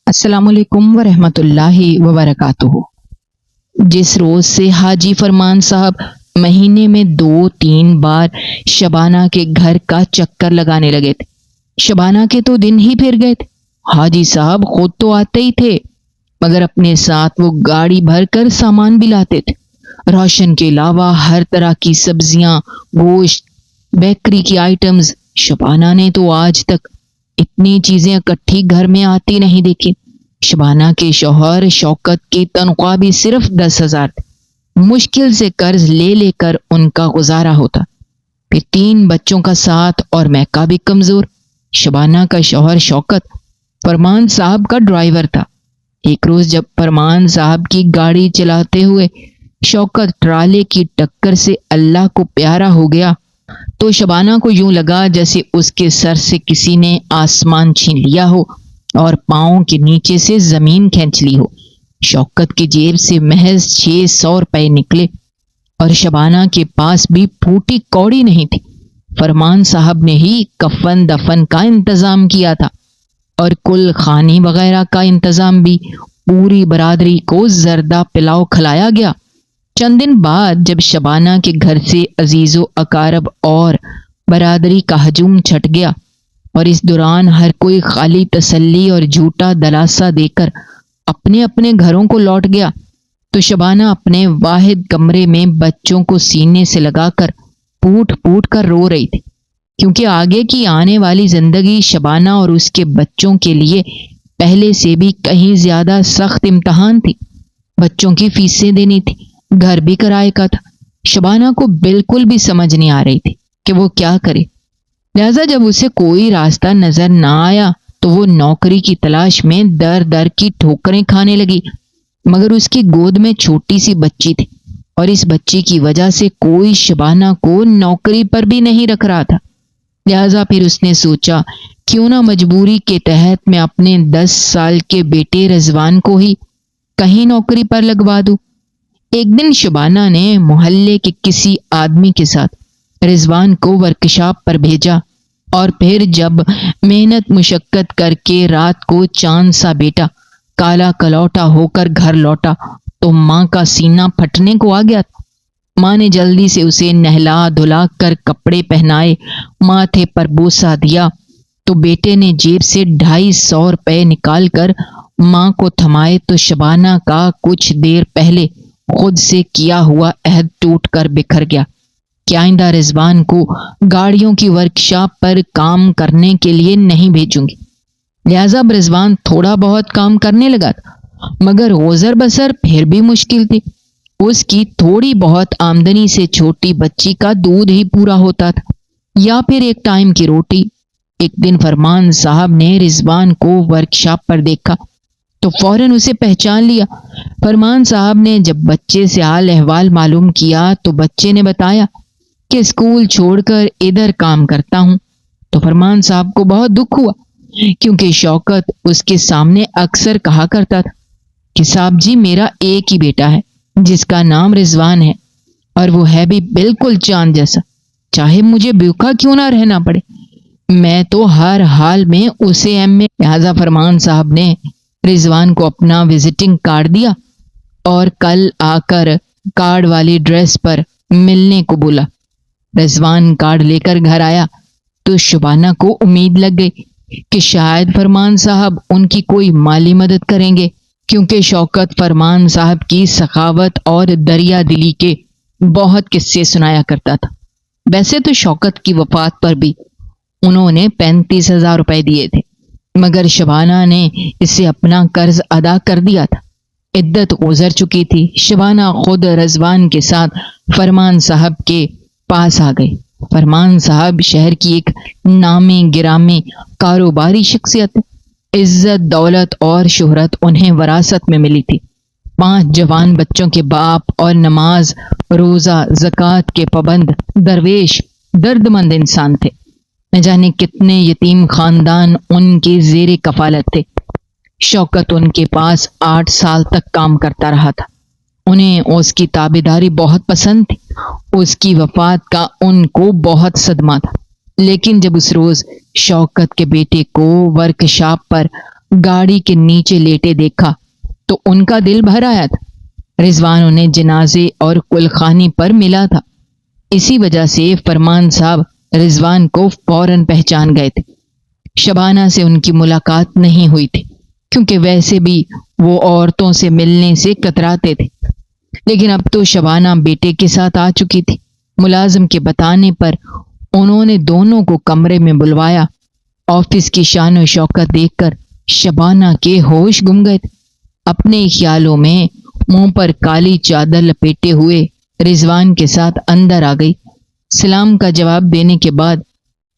السلام علیکم ورحمۃ اللہ وبرکاتہ۔ جس روز سے حاجی فرمان صاحب مہینے میں 2-3 بار شبانہ کے گھر کا چکر لگانے لگے تھے، شبانہ کے تو دن ہی پھر گئے تھے۔ حاجی صاحب خود تو آتے ہی تھے، مگر اپنے ساتھ وہ گاڑی بھر کر سامان بھی لاتے تھے۔ راشن کے علاوہ ہر طرح کی سبزیاں، گوشت، بیکری کی آئٹمز۔ شبانہ نے تو آج تک اتنی چیزیں اکٹھی گھر میں آتی نہیں دیکھی۔ شبانہ کے شوہر شوکت کی تنخواہ بھی صرف 10,000 تھی۔ مشکل سے قرض لے لے کر ان کا گزارا ہوتا۔ پھر 3 بچوں کا ساتھ اور میکا بھی کمزور۔ شبانہ کا شوہر شوکت فرمان صاحب کا ڈرائیور تھا۔ ایک روز جب فرمان صاحب کی گاڑی چلاتے ہوئے شوکت ٹرالے کی ٹکر سے اللہ کو پیارا ہو گیا تو شبانہ کو یوں لگا جیسے اس کے سر سے کسی نے آسمان چھین لیا ہو اور پاؤں کے نیچے سے زمین کھینچ لی ہو۔ شوکت کی جیب سے محض 600 روپے نکلے اور شبانہ کے پاس بھی پھوٹی کوڑی نہیں تھی۔ فرمان صاحب نے ہی کفن دفن کا انتظام کیا تھا اور کل خانی وغیرہ کا انتظام بھی۔ پوری برادری کو زردہ پلاؤ کھلایا گیا۔ چند دن بعد جب شبانہ کے گھر سے عزیز و اقارب اور برادری کا ہجوم چھٹ گیا اور اس دوران ہر کوئی خالی تسلی اور جھوٹا دلاسا دے کر اپنے اپنے گھروں کو لوٹ گیا، تو شبانہ اپنے واحد کمرے میں بچوں کو سینے سے لگا کر پوٹ پوٹ کر رو رہی تھی، کیونکہ آگے کی آنے والی زندگی شبانہ اور اس کے بچوں کے لیے پہلے سے بھی کہیں زیادہ سخت امتحان تھی۔ بچوں کی فیسیں دینی تھی، گھر بھی کرائے کا تھا۔ شبانہ کو بالکل بھی سمجھ نہیں آ رہی تھی کہ وہ کیا کرے، لہذا جب اسے کوئی راستہ نظر نہ آیا تو وہ نوکری کی تلاش میں در در کی ٹھوکریں کھانے لگی۔ مگر اس کی گود میں چھوٹی سی بچی تھی اور اس بچی کی وجہ سے کوئی شبانہ کو نوکری پر بھی نہیں رکھ رہا تھا۔ لہذا پھر اس نے سوچا کیوں نہ مجبوری کے تحت میں اپنے 10 سال کے بیٹے رضوان کو ہی کہیں نوکری پر لگوا دوں۔ ایک دن شبانہ نے محلے کے کسی آدمی کے ساتھ رضوان کو ورکشاپ پر بھیجا اور پھر جب محنت مشقت کر کے رات کو چاند سا بیٹا کالا کلوٹا ہو کر گھر لوٹا تو ماں کا سینہ پھٹنے کو آ گیا تھا۔ ماں نے جلدی سے اسے نہلا دھلا کر کپڑے پہنائے، ماتھے پر بوسہ دیا تو بیٹے نے جیب سے 250 روپے نکال کر ماں کو تھمائے تو شبانہ کا کچھ دیر پہلے خود سے کیا ہوا عہد ٹوٹ کر بکھر گیا کہ آئندہ رضوان کو گاڑیوں کی ورکشاپ پر کام کرنے کے لیے نہیں بھیجوں گی۔ لہذا رضوان تھوڑا بہت کام کرنے لگا تھا، مگر گزر بسر پھر بھی مشکل تھی۔ اس کی تھوڑی بہت آمدنی سے چھوٹی بچی کا دودھ ہی پورا ہوتا تھا یا پھر ایک ٹائم کی روٹی۔ ایک دن فرمان صاحب نے رضوان کو ورکشاپ پر دیکھا تو فوراً اسے پہچان لیا۔ فرمان صاحب نے جب بچے سے حال احوال معلوم کیا تو بچے نے بتایا کہ اسکول چھوڑ کر ادھر کام کرتا ہوں۔ تو فرمان صاحب کو بہت دکھ ہوا، کیونکہ شوکت اس کے سامنے اکثر کہا کرتا تھا کہ صاحب جی میرا ایک ہی بیٹا ہے جس کا نام رضوان ہے، اور وہ ہے بھی بالکل چاند جیسا، چاہے مجھے بھوکا کیوں نہ رہنا پڑے، میں تو ہر حال میں اسے لہذا فرمان صاحب نے رضوان کو اپنا وزٹنگ کارڈ دیا اور کل آ کر کارڈ والی ڈریس پر ملنے کو بولا۔ رضوان کارڈ لے کر گھر آیا تو شبانہ کو امید لگ گئی کہ شاید فرمان صاحب ان کی کوئی مالی مدد کریں گے، کیونکہ شوکت فرمان صاحب کی سخاوت اور دریا دلی کے بہت قصے سنایا کرتا تھا۔ ویسے تو شوکت کی وفات پر بھی انہوں نے 35,000 روپے دیے تھے، مگر شبانہ نے اسے اپنا قرض ادا کر دیا تھا۔ عدت گزر چکی تھی۔ شبانہ خود رضوان کے ساتھ فرمان صاحب کے پاس آ گئی۔ فرمان صاحب شہر کی ایک نامی گرامی کاروباری شخصیت، عزت دولت اور شہرت انہیں وراثت میں ملی تھی۔ 5 جوان بچوں کے باپ اور نماز روزہ زکوٰۃ کے پابند درویش درد مند انسان تھے۔ نہ جانے کتنے یتیم خاندان ان کے زیر کفالت تھے۔ شوکت ان کے پاس 8 سال تک کام کرتا رہا تھا۔ انہیں اس کی تابعداری بہت پسند تھی۔ اس کی وفات کا ان کو بہت صدمہ تھا، لیکن جب اس روز شوکت کے بیٹے کو ورکشاپ پر گاڑی کے نیچے لیٹے دیکھا تو ان کا دل بھر آیا تھا۔ رضوان انہیں جنازے اور کلخانی پر ملا تھا، اسی وجہ سے فرمان صاحب رضوان کو فوراً پہچان گئے تھے۔ شبانہ سے ان کی ملاقات نہیں ہوئی تھی کیونکہ ویسے بھی وہ عورتوں سے ملنے سے کتراتے تھے، لیکن اب تو شبانہ بیٹے کے ساتھ آ چکی تھی۔ ملازم کے بتانے پر انہوں نے دونوں کو کمرے میں بلوایا۔ آفس کی شان و شوکت دیکھ کر شبانہ کے ہوش گم گئے تھے۔ اپنے خیالوں میں منہ پر کالی چادر لپیٹے ہوئے رضوان کے ساتھ اندر آ گئی۔ سلام کا جواب دینے کے بعد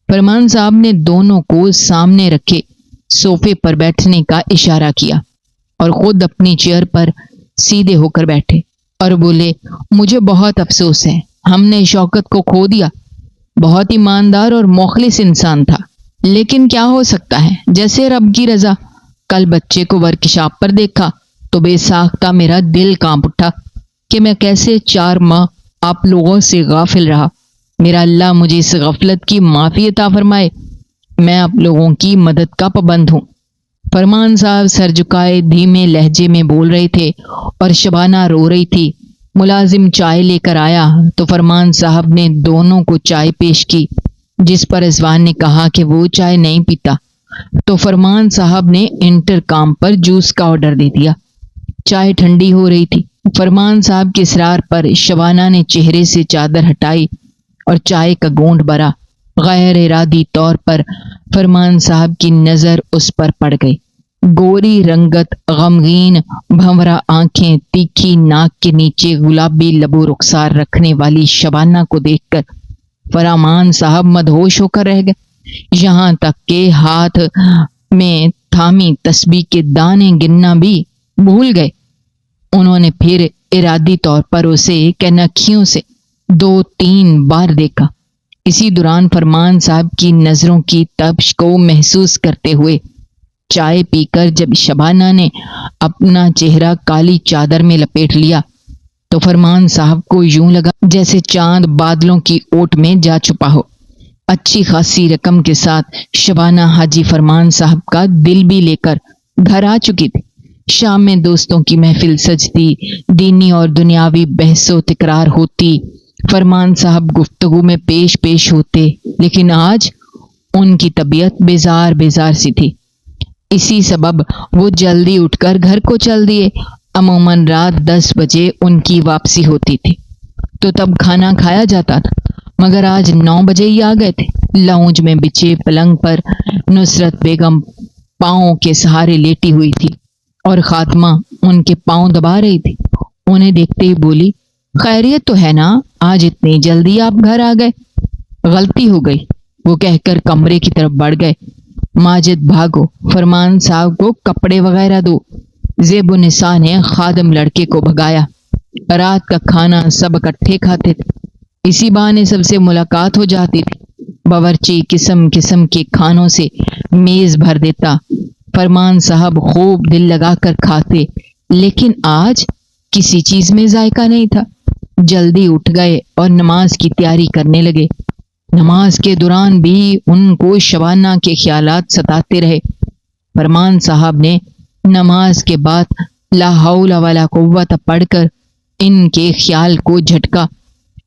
فرمان صاحب نے دونوں کو سامنے رکھے صوفے پر بیٹھنے کا اشارہ کیا اور خود اپنی چیئر پر سیدھے ہو کر بیٹھے اور بولے، مجھے بہت افسوس ہے، ہم نے شوکت کو کھو دیا۔ بہت ایماندار اور مخلص انسان تھا، لیکن کیا ہو سکتا ہے، جیسے رب کی رضا۔ کل بچے کو ورکشاپ پر دیکھا تو بے ساختہ میرا دل کانپ اٹھا کہ میں کیسے 4 ماہ آپ لوگوں سے غافل رہا۔ میرا اللہ مجھے اس غفلت کی معافی عطا فرمائے۔ میں آپ لوگوں کی مدد کا پابند ہوں۔ فرمان صاحب سر جھکائے دھیمے لہجے میں بول رہے تھے اور شبانہ رو رہی تھی۔ ملازم چائے لے کر آیا تو فرمان صاحب نے دونوں کو چائے پیش کی، جس پر رضوان نے کہا کہ وہ چائے نہیں پیتا، تو فرمان صاحب نے انٹرکام پر جوس کا آرڈر دے دیا۔ چائے ٹھنڈی ہو رہی تھی۔ فرمان صاحب کے اصرار پر شبانہ نے چہرے سے چادر ہٹائی اور چائے کا گھونٹ بھرا۔ غیر ارادی طور پر فرمان صاحب کی نظر اس پر پڑ گئی۔ گوری رنگت، غمگین بھنورا آنکھیں، تیکھی ناک کے نیچے گلابی لبو رخسار رکھنے والی شبانہ کو دیکھ کر فرمان صاحب مدہوش ہو کر رہ گئے، یہاں تک کہ ہاتھ میں تھامی تسبیح کے دانے گننا بھی بھول گئے۔ انہوں نے پھر ارادی طور پر اسے کنکھیوں سے 2-3 بار دیکھا۔ اسی دوران فرمان صاحب کی نظروں کی تپش کو محسوس کرتے ہوئے چائے پی کر جب شبانہ نے اپنا چہرہ کالی چادر میں لپیٹ لیا تو فرمان صاحب کو یوں لگا جیسے چاند بادلوں کی اوٹ میں جا چھپا ہو۔ اچھی خاصی رقم کے ساتھ شبانہ حاجی فرمان صاحب کا دل بھی لے کر گھر آ چکی تھی۔ شام میں دوستوں کی محفل سجتی، دینی اور دنیاوی بحث و تکرار ہوتی، فرمان صاحب گفتگو میں پیش ہوتے، لیکن آج ان کی طبیعت بیزار بیزار سی تھی۔ اسی سبب وہ جلدی اٹھ کر گھر کو چل دیے۔ عموماً رات 10 بجے ان کی واپسی ہوتی تھی تو تب کھانا کھایا جاتا تھا، مگر آج 9 بجے ہی آ گئے تھے۔ لاؤنج میں بچھے پلنگ پر نصرت بیگم پاؤں کے سہارے لیٹی ہوئی تھی اور خاتمہ ان کے پاؤں دبا رہی تھی۔ انہیں دیکھتے ہی بولی، خیریت تو ہے نا، آج اتنی جلدی آپ گھر آ گئے؟ غلطی ہو گئی، وہ کہہ کر کمرے کی طرف بڑھ گئے۔ ماجد بھاگو، فرمان صاحب کو کپڑے وغیرہ دو۔ زیب النساء نے خادم لڑکے کو بھگایا۔ رات کا کھانا سب اکٹھے کھاتے تھے، اسی بہانے سب سے ملاقات ہو جاتی تھی۔ باورچی قسم قسم کے کھانوں سے میز بھر دیتا۔ فرمان صاحب خوب دل لگا کر کھاتے، لیکن آج کسی چیز میں ذائقہ نہیں تھا۔ جلدی اٹھ گئے اور نماز کی تیاری کرنے لگے۔ نماز کے دوران بھی ان کو شبانہ کے خیالات ستاتے رہے۔ فرمان صاحب نے نماز کے بعد لا حول ولا قوت پڑھ کر ان کے خیال کو جھٹکا،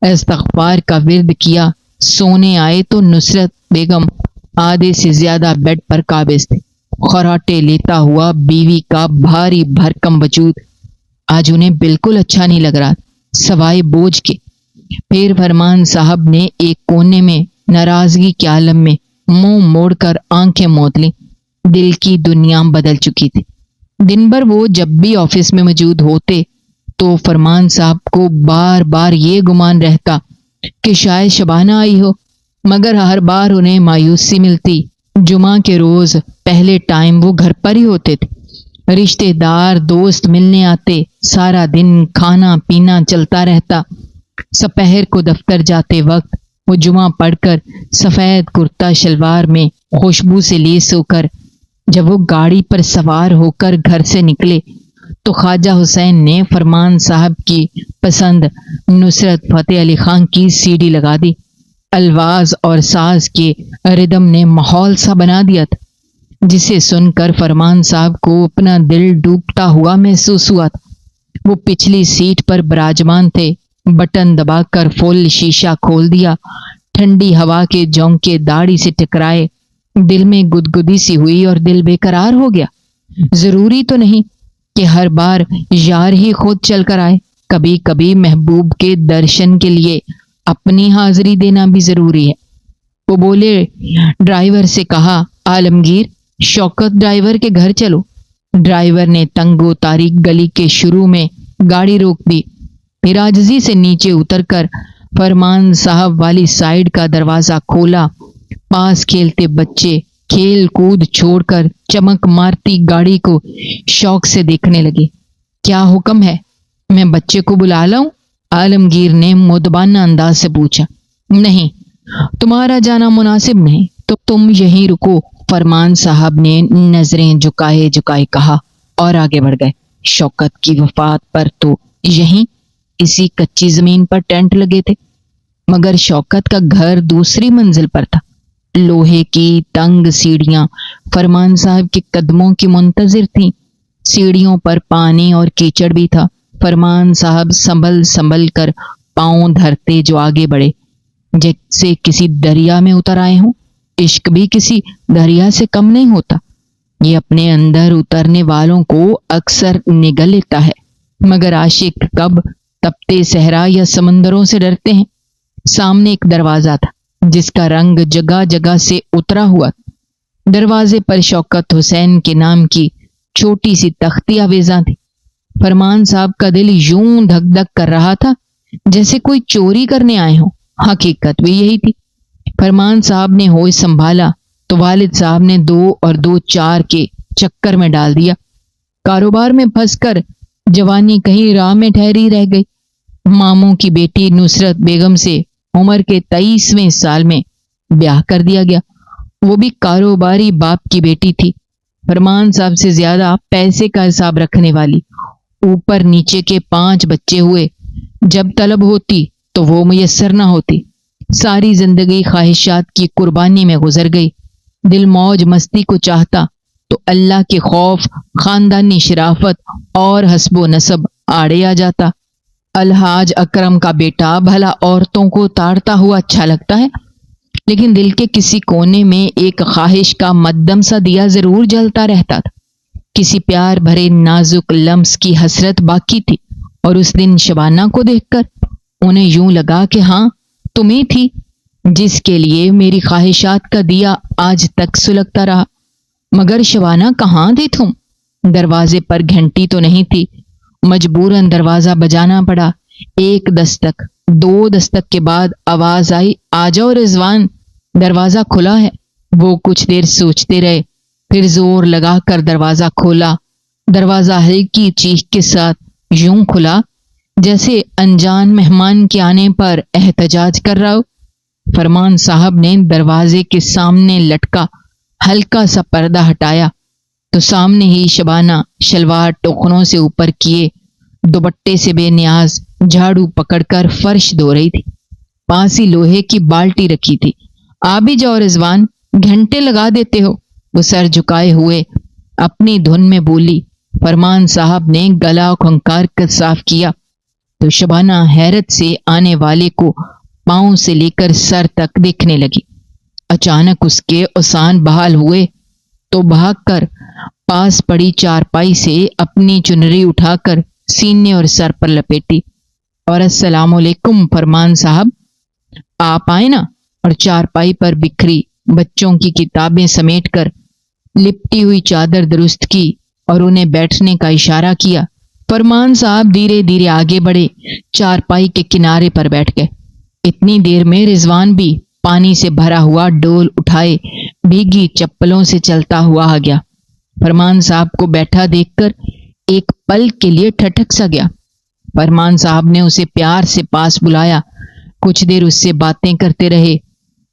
استغفار کا ورد کیا۔ سونے آئے تو نصرت بیگم آدھے سے زیادہ بیڈ پر قابض تھے، خراٹے لیتا ہوا بیوی کا بھاری بھرکم وجود آج انہیں بالکل اچھا نہیں لگ رہا، سوائے بوجھ کے۔ پھر فرمان صاحب نے ایک کونے میں ناراضگی کے عالم میں منہ موڑ کر آنکھیں موند لیں۔ دل کی دنیا بدل چکی تھی۔ دن بھر وہ جب بھی آفس میں موجود ہوتے تو فرمان صاحب کو بار بار یہ گمان رہتا کہ شاید شبانہ آئی ہو، مگر ہر بار انہیں مایوسی ملتی۔ جمعہ کے روز پہلے ٹائم وہ گھر پر ہی ہوتے تھے، رشتے دار دوست ملنے آتے، سارا دن کھانا پینا چلتا رہتا۔ سپہر کو دفتر جاتے وقت وہ جمعہ پڑھ کر سفید کرتا شلوار میں خوشبو سے لیس ہو کر جب وہ گاڑی پر سوار ہو کر گھر سے نکلے تو خواجہ حسین نے فرمان صاحب کی پسند نصرت فتح علی خان کی سی ڈی لگا دی۔ الواز اور ساز کے ردم نے ماحول سا بنا دیا تھا۔ جسے سن کر فرمان صاحب کو اپنا دل ڈوبتا ہوا محسوس ہوا تھا۔ وہ پچھلی سیٹ پر براجمان تھے۔ بٹن دبا کر فل شیشہ کھول دیا۔ ٹھنڈی ہوا کے جھونکے داڑھی سے ٹکرائے۔ دل میں گدگدی سی ہوئی اور دل بے قرار ہو گیا۔ ضروری تو نہیں کہ ہر بار یار ہی خود چل کر آئے، کبھی کبھی محبوب کے درشن کے لیے اپنی حاضری دینا بھی ضروری ہے۔ وہ بولے، ڈرائیور سے کہا، عالمگیر، شوکت ڈرائیور کے گھر چلو۔ ڈرائیور نے تنگ و تاریک گلی کے شروع میں گاڑی روک دی، پھر عاجزی سے نیچے اتر کر فرمان صاحب والی سائیڈ کا دروازہ کھولا۔ پاس کھیلتے بچے کھیل کود چھوڑ کر چمک مارتی گاڑی کو شوق سے دیکھنے لگے۔ کیا حکم ہے؟ میں بچے کو بلا لاؤں؟ عالمگیر نے مدبانہ انداز سے پوچھا۔ نہیں، تمہارا جانا مناسب نہیں، تو تم یہیں رکو، فرمان صاحب نے نظریں جھکائے جھکائے کہا اور آگے بڑھ گئے۔ شوکت کی وفات پر تو یہیں اسی کچی زمین پر ٹینٹ لگے تھے، مگر شوکت کا گھر دوسری منزل پر تھا۔ لوہے کی تنگ سیڑھیاں فرمان صاحب کے قدموں کی منتظر تھیں۔ سیڑھیوں پر پانی اور کیچڑ بھی تھا۔ فرمان صاحب سنبھل سنبھل کر پاؤں دھرتے جو آگے بڑھے، جیسے کسی دریا میں اتر آئے ہوں۔ عشق بھی کسی دریا سے کم نہیں ہوتا، یہ اپنے اندر اترنے والوں کو اکثر نگل لیتا ہے، مگر عاشق کب تپتے صحرا یا سمندروں سے ڈرتے ہیں۔ سامنے ایک دروازہ تھا جس کا رنگ جگہ جگہ سے اترا ہوا تھا۔ دروازے پر شوکت حسین کے نام کی چھوٹی سی تختی آویزاں تھی۔ فرمان صاحب کا دل یوں دھک دھک کر رہا تھا جیسے کوئی چوری کرنے آئے ہوں۔ حقیقت بھی یہی تھی۔ فرمان صاحب نے ہوش سنبھالا تو والد صاحب نے 2 اور 2 4 کے چکر میں ڈال دیا۔ کاروبار میں پھنس کر جوانی کہیں راہ میں ٹھہری رہ گئی۔ ماموں کی بیٹی نصرت بیگم سے عمر کے 23ویں سال میں بیاہ کر دیا گیا۔ وہ بھی کاروباری باپ کی بیٹی تھی، فرمان صاحب سے زیادہ پیسے کا حساب رکھنے والی۔ اوپر نیچے کے 5 بچے ہوئے۔ جب طلب ہوتی تو وہ میسر نہ ہوتی۔ ساری زندگی خواہشات کی قربانی میں گزر گئی۔ دل موج مستی کو چاہتا تو اللہ کے خوف، خاندانی شرافت اور حسب و نسب آڑے آ جاتا۔ الحاج اکرم کا بیٹا بھلا عورتوں کو تاڑتا ہوا اچھا لگتا ہے، لیکن دل کے کسی کونے میں ایک خواہش کا مدھم سا دیا ضرور جلتا رہتا تھا۔ کسی پیار بھرے نازک لمس کی حسرت باقی تھی، اور اس دن شبانہ کو دیکھ کر انہیں یوں لگا کہ ہاں، تم ہی تھی جس کے لیے میری خواہشات کا دیا آج تک سلگتا رہا۔ مگر شبانہ کہاں تھی تم؟ دروازے پر گھنٹی تو نہیں تھی۔ مجبوراً دروازہ بجانا پڑا۔ 1 دستک، 2 دستک کے بعد آواز آئی، آ جاؤ رضوان، دروازہ کھلا ہے۔ وہ کچھ دیر سوچتے رہے، پھر زور لگا کر دروازہ کھولا۔ دروازہ ہلکی چیخ کے ساتھ یوں کھلا جیسے انجان مہمان کے آنے پر احتجاج کر رہا ہو۔ فرمان صاحب نے دروازے کے سامنے لٹکا ہلکا سا پردہ ہٹایا تو سامنے ہی شبانہ شلوار ٹخنوں سے اوپر کیے دوپٹے سے بے نیاز جھاڑو پکڑ کر فرش دھو رہی تھی۔ پاس ہی لوہے کی بالٹی رکھی تھی۔ آ بھی جاؤ رضوان، گھنٹے لگا دیتے ہو، وہ سر جھکائے ہوئے اپنی دھن میں بولی۔ فرمان صاحب نے گلا کھنکار کر صاف کیا تو شبانہ حیرت سے آنے والے کو پاؤں سے لے کر سر تک دیکھنے لگی۔ اچانک اس کے اوسان بحال ہوئے تو بھاگ کر پاس پڑی چارپائی سے اپنی چنری اٹھا کر سینے اور سر پر لپیٹی اور السلام علیکم فرمان صاحب، آپ آئے نا، اور چارپائی پر بکھری بچوں کی کتابیں سمیٹ کر لپٹی ہوئی چادر درست کی اور انہیں بیٹھنے کا اشارہ کیا۔ فرمان صاحب دھیرے دھیرے آگے بڑھے، چارپائی کے کنارے پر بیٹھ گئے۔ اتنی دیر میں رضوان بھی پانی سے بھرا ہوا ڈول اٹھائے بھیگی چپلوں سے چلتا ہوا آ گیا۔ فرمان صاحب کو بیٹھا دیکھ کر ایک پل کے لیے ٹھٹک سا گیا۔ فرمان صاحب نے اسے پیار سے پاس بلایا، کچھ دیر اس سے باتیں کرتے رہے۔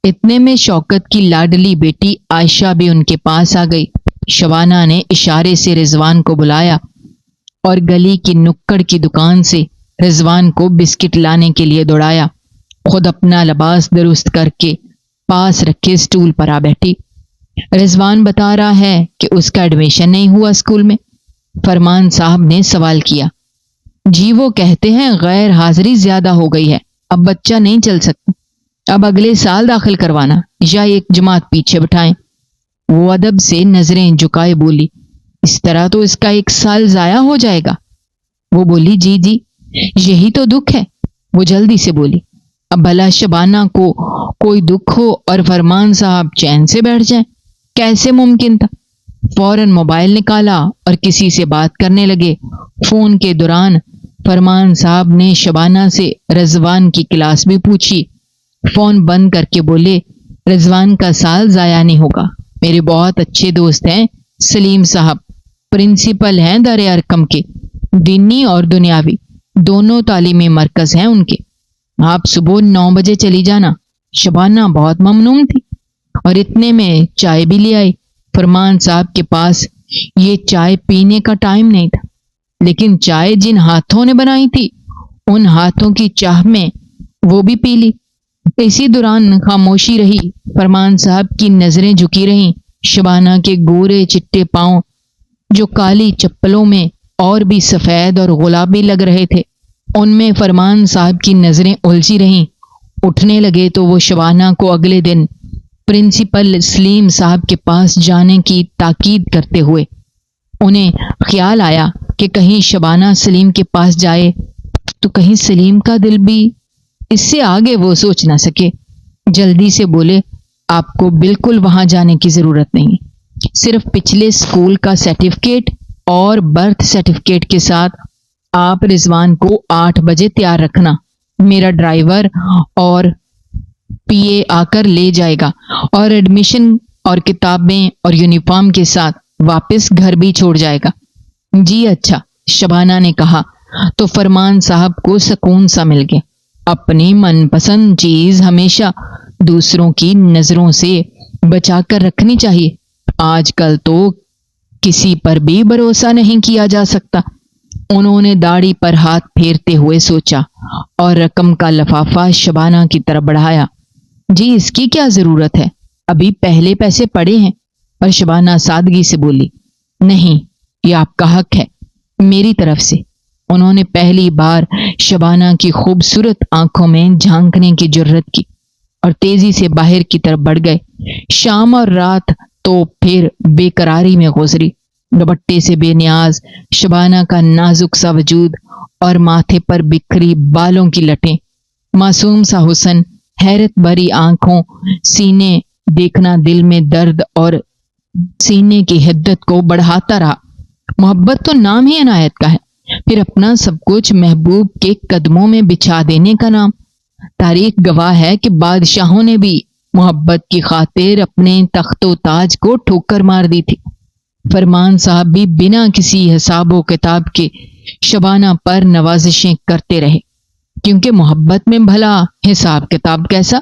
اتنے میں شوکت کی لاڈلی بیٹی عائشہ بھی ان کے پاس آ گئی۔ شبانہ نے اشارے سے رضوان کو بلایا اور گلی کی نکڑ کی دکان سے رضوان کو بسکٹ لانے کے لیے دوڑایا۔ خود اپنا لباس درست کر کے پاس رکھے اسٹول پر آ بیٹھی۔ رضوان بتا رہا ہے کہ اس کا ایڈمیشن نہیں ہوا اسکول میں۔ فرمان صاحب نے سوال کیا۔ جی وہ کہتے ہیں غیر حاضری زیادہ ہو گئی ہے، اب بچہ نہیں چل سکتا، اب اگلے سال داخل کروانا یا ایک جماعت پیچھے بٹھائیں۔ وہ ادب سے نظریں جھکائے بولی، اس طرح تو اس کا ایک سال ضائع ہو جائے گا۔ وہ بولی جی جی یہی تو دکھ ہے۔ وہ جلدی سے بولی، اب بھلا شبانہ کو کوئی دکھ ہو اور فرمان صاحب چین سے بیٹھ جائیں، کیسے ممکن تھا؟ فوراً موبائل نکالا اور کسی سے بات کرنے لگے۔ فون کے دوران فرمان صاحب نے شبانہ سے رضوان کی کلاس بھی پوچھی۔ فون بند کر کے بولے، رضوان کا سال ضائع نہیں ہوگا، میرے بہت اچھے دوست ہیں سلیم صاحب، پرنسپل ہیں دار ارقم کے، دینی اور دنیاوی دونوں تعلیمی مرکز ہیں ان کے۔ آپ صبح 9 بجے چلی جانا۔ شبانہ بہت ممنون تھی اور اتنے میں چائے بھی لے آئی۔ فرمان صاحب کے پاس یہ چائے پینے کا ٹائم نہیں تھا، لیکن چائے جن ہاتھوں نے بنائی تھی ان ہاتھوں کی چاہ میں وہ بھی پی لی۔ اسی دوران خاموشی رہی۔ فرمان صاحب کی نظریں جھکی رہیں۔ شبانہ کے گورے چٹے پاؤں جو کالی چپلوں میں اور بھی سفید اور گلابی لگ رہے تھے، ان میں فرمان صاحب کی نظریں الجھی رہیں۔ اٹھنے لگے تو وہ شبانہ کو اگلے دن پرنسپل سلیم صاحب کے پاس جانے کی تاکید کرتے ہوئے انہیں خیال آیا کہ کہیں شبانہ سلیم کے پاس جائے تو کہیں سلیم کا دل بھی۔ اس سے آگے وہ سوچ نہ سکے۔ جلدی سے بولے، آپ کو بالکل وہاں جانے کی ضرورت نہیں، صرف پچھلے اسکول کا سرٹیفکیٹ اور برتھ سرٹیفکیٹ کے ساتھ آپ رضوان کو 8 بجے تیار رکھنا، میرا ڈرائیور اور پی اے آ کر لے جائے گا اور ایڈمیشن اور کتابیں اور یونیفارم کے ساتھ واپس گھر بھی چھوڑ جائے گا۔ جی اچھا، شبانہ نے کہا تو فرمان صاحب کو سکون سا مل گیا۔ اپنی من پسند چیز ہمیشہ دوسروں کی نظروں سے بچا کر رکھنی چاہیے۔ آج کل تو کسی پر بھی بھروسہ نہیں کیا جا سکتا۔ انہوں نے داڑھی پر ہاتھ پھیرتے ہوئے سوچا اور رقم کا لفافہ شبانہ کی طرف بڑھایا۔ جی اس کی کیا ضرورت ہے، ابھی پہلے پیسے پڑے ہیں۔ اور شبانہ سادگی سے بولی، نہیں یہ آپ کا حق ہے میری طرف سے۔ انہوں نے پہلی بار شبانہ کی خوبصورت آنکھوں میں جھانکنے کی جرت کی اور تیزی سے باہر کی طرف بڑھ گئے۔ شام اور رات تو پھر بے قراری میں گزری۔ دوپٹے سے بے نیاز شبانہ کا نازک سا وجود اور ماتھے پر بکھری بالوں کی لٹیں، معصوم سا حسن، حیرت بھری آنکھوں، سینے دیکھنا دل میں درد اور سینے کی حدت کو بڑھاتا رہا۔ محبت تو نام ہی عنایت کا ہے، پھر اپنا سب کچھ محبوب کے قدموں میں بچھا دینے کا نام۔ تاریخ گواہ ہے کہ بادشاہوں نے بھی محبت کی خاطر اپنے تخت و تاج کو ٹھوکر مار دی تھی۔ فرمان صاحب بھی بنا کسی حساب و کتاب کے شبانہ پر نوازشیں کرتے رہے، کیونکہ محبت میں بھلا حساب کتاب کیسا؟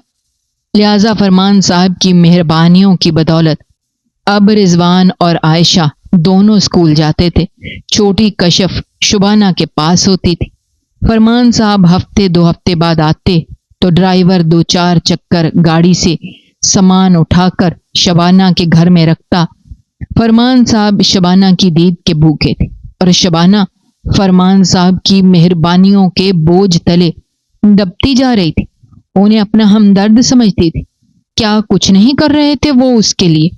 لہذا فرمان صاحب کی مہربانیوں کی بدولت اب رضوان اور عائشہ دونوں اسکول جاتے تھے۔ چھوٹی کشف شبانہ کے پاس ہوتی تھی۔ فرمان صاحب ہفتے 2 ہفتے بعد آتے تو ڈرائیور 2-4 چکر گاڑی سے سامان اٹھا کر شبانہ کے گھر میں رکھتا۔ فرمان صاحب شبانہ کی دید کے بھوکے تھے اور شبانہ فرمان صاحب کی مہربانیوں کے بوجھ تلے دبتی جا رہی تھی۔ انہیں اپنا ہمدرد سمجھتی تھی۔ کیا کچھ نہیں کر رہے تھے وہ اس کے لیے؟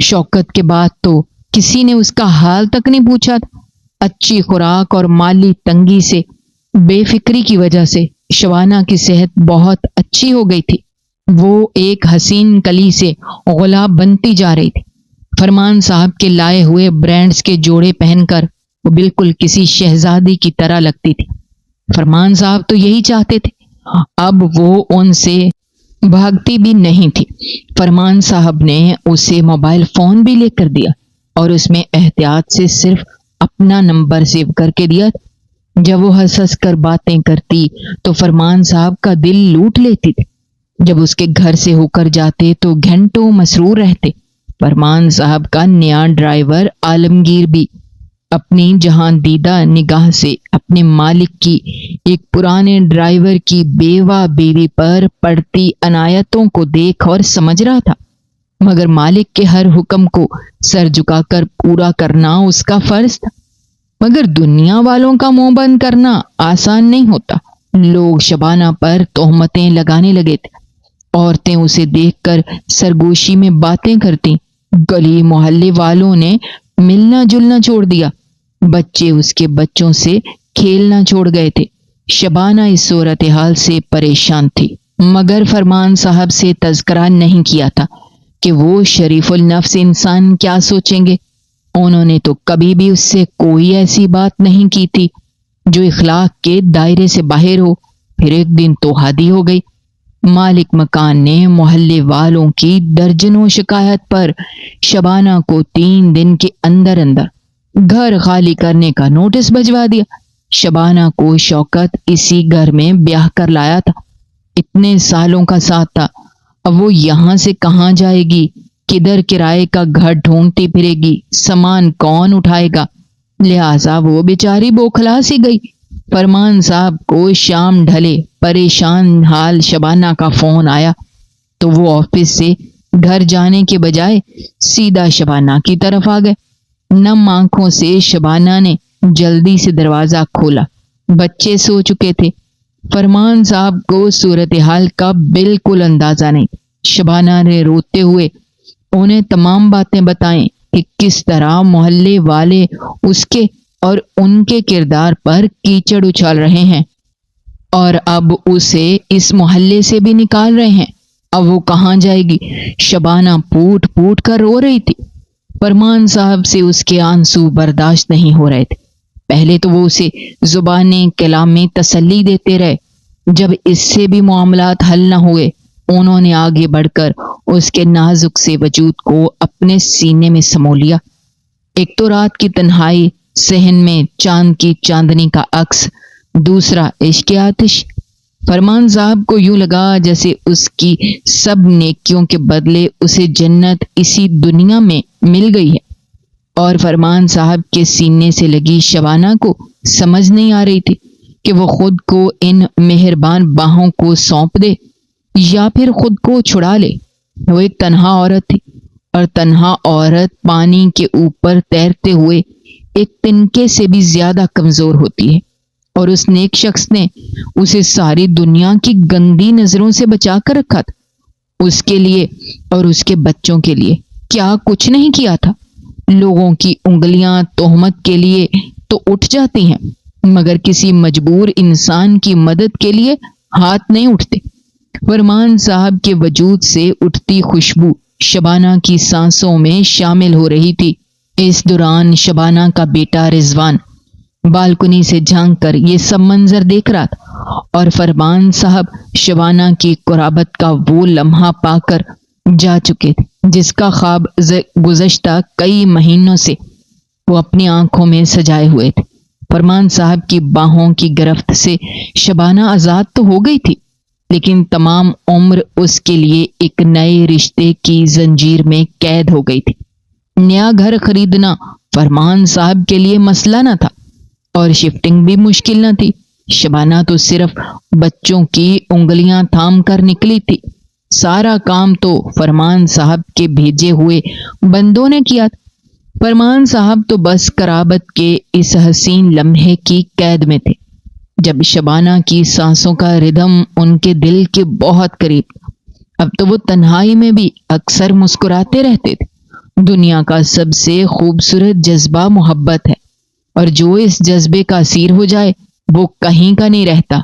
شوکت کے بعد تو کسی نے اس کا حال تک نہیں پوچھا تھا۔ اچھی خوراک اور مالی تنگی سے بے فکری کی وجہ سے شبانہ کی صحت بہت اچھی ہو گئی تھی۔ وہ ایک حسین کلی سے غلاب بنتی جا رہی تھی۔ فرمان صاحب کے لائے ہوئے برانڈز کے جوڑے پہن کر وہ بالکل کسی شہزادی کی طرح لگتی تھی۔ فرمان صاحب تو یہی چاہتے تھے۔ اب وہ ان سے بھاگتی بھی نہیں تھی۔ فرمان صاحب نے اسے موبائل فون بھی لے کر دیا اور اس میں احتیاط سے صرف اپنا نمبر سیو کر کے دیا۔ جب وہ ہنس ہنس کر باتیں کرتی تو فرمان صاحب کا دل لوٹ لیتی تھی۔ جب اس کے گھر سے ہو کر جاتے تو گھنٹوں مسرور رہتے۔ فرمان صاحب کا نیا ڈرائیور عالمگیر بھی اپنی جہاں دیدہ نگاہ سے اپنے مالک کی ایک پرانے ڈرائیور کی بیوہ بیوی پر پڑتی عنایتوں کو دیکھ اور سمجھ رہا تھا۔ مگر مالک کے ہر حکم کو سر جھکا کر پورا کرنا اس کا فرض تھا۔ مگر دنیا والوں کا منہ بند کرنا آسان نہیں ہوتا۔ لوگ شبانہ پر تہمتیں لگانے لگے تھے۔ عورتیں اسے دیکھ کر سرگوشی میں باتیں کرتی۔ گلی محلے والوں نے ملنا جلنا چھوڑ دیا۔ بچے اس کے بچوں سے کھیلنا چھوڑ گئے تھے۔ شبانہ اس صورتحال سے پریشان تھی، مگر فرمان صاحب سے تذکرہ نہیں کیا تھا کہ وہ شریف النفس انسان کیا سوچیں گے۔ انہوں نے تو کبھی بھی اس سے کوئی ایسی بات نہیں کی تھی جو اخلاق کے دائرے سے باہر ہو۔ پھر ایک دن تو حادی ہو گئی۔ مالک مکان نے محلے والوں کی درجنوں شکایت پر شبانہ کو 3 دن کے اندر اندر گھر خالی کرنے کا نوٹس بھجوا دیا۔ شبانہ کو شوکت اسی گھر میں بیاہ کر لایا تھا، اتنے سالوں کا ساتھ تھا۔ اب وہ یہاں سے کہاں جائے گی؟ کدھر کرائے کا گھر ڈھونڈتی پھرے گی؟ سامان کون اٹھائے گا؟ لہٰذا وہ بیچاری بوکھلا سی گئی۔ فرمان صاحب کو شام ڈھلے پریشان حال شبانہ کا فون آیا تو وہ آفس سے گھر جانے کے بجائے سیدھا شبانہ کی طرف آ گئے۔ نم آنکھوں سے شبانہ نے جلدی سے دروازہ کھولا۔ بچے سو چکے تھے۔ فرمان صاحب کو صورتحال کا بالکل اندازہ نہیں۔ شبانہ نے روتے ہوئے انہیں تمام باتیں بتائیں کہ کس طرح محلے والے اس کے اور ان کے کردار پر کیچڑ اچھال رہے ہیں اور اب اسے اس محلے سے بھی نکال رہے ہیں۔ اب وہ کہاں جائے گی؟ شبانہ پوٹ پوٹ کر رو رہی تھی۔ فرمان صاحب سے اس کے آنسو برداشت نہیں ہو رہے تھے۔ پہلے تو وہ اسے زبانی کلام میں تسلی دیتے رہے۔ جب اس سے بھی معاملات حل نہ ہوئے، انہوں نے آگے بڑھ کر اس کے نازک سے وجود کو اپنے سینے میں سمو لیا۔ ایک تو رات کی تنہائی، صحن میں چاند کی چاندنی کا عکس، دوسرا عشق آتش۔ فرمان صاحب کو یوں لگا جیسے اس کی سب نیکیوں کے بدلے اسے جنت اسی دنیا میں مل گئی ہے، اور فرمان صاحب کے سینے سے لگی شبانہ کو سمجھ نہیں آ رہی تھی کہ وہ خود کو ان مہربان باہوں کو سونپ دے یا پھر خود کو چھڑا لے۔ وہ ایک تنہا عورت تھی، اور تنہا عورت پانی کے اوپر تیرتے ہوئے ایک تنکے سے بھی زیادہ کمزور ہوتی ہے، اور اس نیک شخص نے اسے ساری دنیا کی گندی نظروں سے بچا کر رکھا تھا۔ اس کے لیے اور اس کے بچوں کے لیے کیا کچھ نہیں کیا تھا۔ لوگوں کی انگلیاں تہمت کے لیے تو اٹھ جاتی ہیں، مگر کسی مجبور انسان کی مدد کے لیے ہاتھ نہیں اٹھتے۔ فرمان صاحب کے وجود سے اٹھتی خوشبو شبانہ کی سانسوں میں شامل ہو رہی تھی۔ اس دوران شبانہ کا بیٹا رضوان بالکنی سے جھانک کر یہ سب منظر دیکھ رہا تھا، اور فرمان صاحب شبانہ کی قرابت کا وہ لمحہ پا کر جا چکے تھے جس کا خواب گزشتہ کئی مہینوں سے وہ اپنی آنکھوں میں سجائے ہوئے تھے۔ فرمان صاحب کی باہوں کی گرفت سے شبانہ آزاد تو ہو گئی تھی، لیکن تمام عمر اس کے لیے ایک نئے رشتے کی زنجیر میں قید ہو گئی تھی۔ نیا گھر خریدنا فرمان صاحب کے لیے مسئلہ نہ تھا، اور شفٹنگ بھی مشکل نہ تھی۔ شبانہ تو صرف بچوں کی انگلیاں تھام کر نکلی تھی۔ سارا کام تو فرمان صاحب کے بھیجے ہوئے بندوں نے کیا تھا۔ فرمان صاحب تو بس قرابت کے اس حسین لمحے کی قید میں تھے جب شبانہ کی سانسوں کا ردھم ان کے دل کے بہت قریب تھا۔ اب تو وہ تنہائی میں بھی اکثر مسکراتے رہتے تھے۔ دنیا کا سب سے خوبصورت جذبہ محبت ہے، اور جو اس جذبے کا اسیر ہو جائے وہ کہیں کا نہیں رہتا۔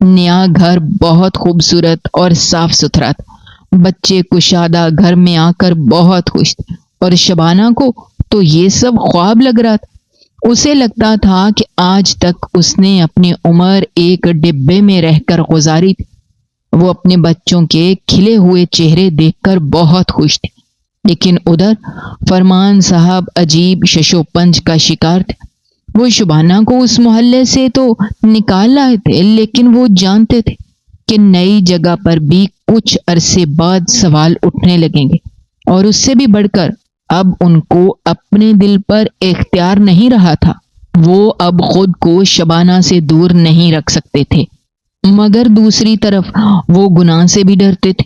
نیا گھر بہت خوبصورت اور صاف ستھرا تھا۔ بچے کشادہ گھر میں آ کر بہت خوش تھے، اور شبانہ کو تو یہ سب خواب لگ رہا تھا۔ اسے لگتا تھا کہ آج تک اس نے اپنی عمر ایک ڈبے میں رہ کر گزاری تھی۔ وہ اپنے بچوں کے کھلے ہوئے چہرے دیکھ کر بہت خوش تھی، لیکن ادھر فرمان صاحب عجیب ششو پنج کا شکار تھے۔ وہ شبانہ کو اس محلے سے تو نکال لائے تھے، لیکن وہ جانتے تھے کہ نئی جگہ پر بھی کچھ عرصے بعد سوال اٹھنے لگیں گے، اور اس سے بھی بڑھ کر اب ان کو اپنے دل پر اختیار نہیں رہا تھا۔ وہ اب خود کو شبانہ سے دور نہیں رکھ سکتے تھے، مگر دوسری طرف وہ گناہ سے بھی ڈرتے تھے۔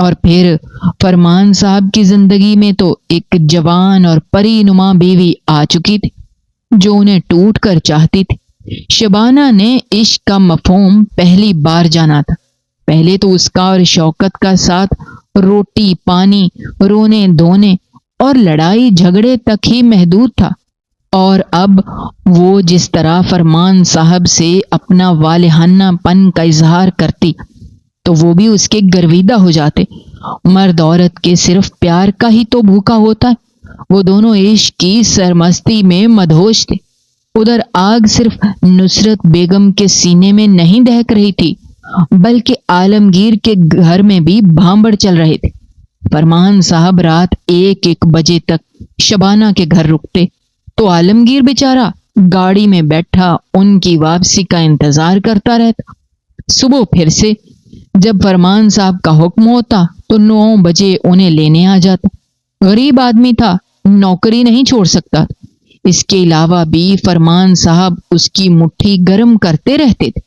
اور پھر فرمان صاحب کی زندگی میں تو ایک جوان اور پری نما بیوی آ چکی تھی جو انہیں ٹوٹ کر چاہتی تھی۔ شبانہ نے عشق کا مفہوم پہلی بار جانا تھا۔ پہلے تو اس کا اور شوکت کا ساتھ روٹی پانی، رونے دھونے اور لڑائی جھگڑے تک ہی محدود تھا، اور اب وہ جس طرح فرمان صاحب سے اپنا والہانہ پن کا اظہار کرتی تو وہ بھی اس کے گرویدہ ہو جاتے۔ مرد عورت کے صرف پیار کا ہی تو بھوکا ہوتا ہے۔ وہ دونوں عشق کی سرمستی میں مدہوش تھے۔ ادھر آگ صرف نصرت بیگم کے سینے میں نہیں دہک رہی تھی، بلکہ عالمگیر کے گھر میں بھی بھانبڑ چل رہے تھے۔ فرمان صاحب رات 1 بجے تک شبانہ کے گھر رکتے تو عالمگیر بیچارہ گاڑی میں بیٹھا ان کی واپسی کا انتظار کرتا رہتا۔ صبح پھر سے جب فرمان صاحب کا حکم ہوتا تو 9 بجے انہیں لینے آ جاتا۔ غریب آدمی تھا، نوکری نہیں چھوڑ سکتا تھا۔ اس کے علاوہ بھی فرمان صاحب اس کی مٹھی گرم کرتے رہتے تھے،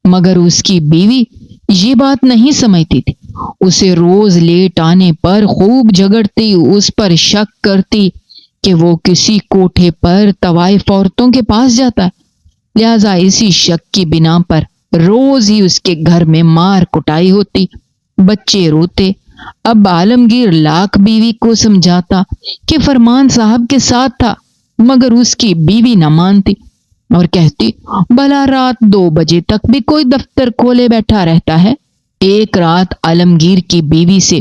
مگر اس کی بیوی یہ بات نہیں سمجھتی تھی۔ اسے روز لیٹ آنے پر خوب جھگڑتی، اس پر شک کرتی کہ وہ کسی کوٹھے پر طوائف عورتوں کے پاس جاتا ہے، لہذا اسی شک کی بنا پر روز ہی اس کے گھر میں مار کٹائی ہوتی، بچے روتے۔ اب عالمگیر لاکھ بیوی کو سمجھاتا کہ فرمان صاحب کے ساتھ تھا، مگر اس کی بیوی نہ مانتی اور کہتی بھلا رات 2 بجے تک بھی کوئی دفتر کھولے بیٹھا رہتا ہے۔ ایک رات عالمگیر کی بیوی سے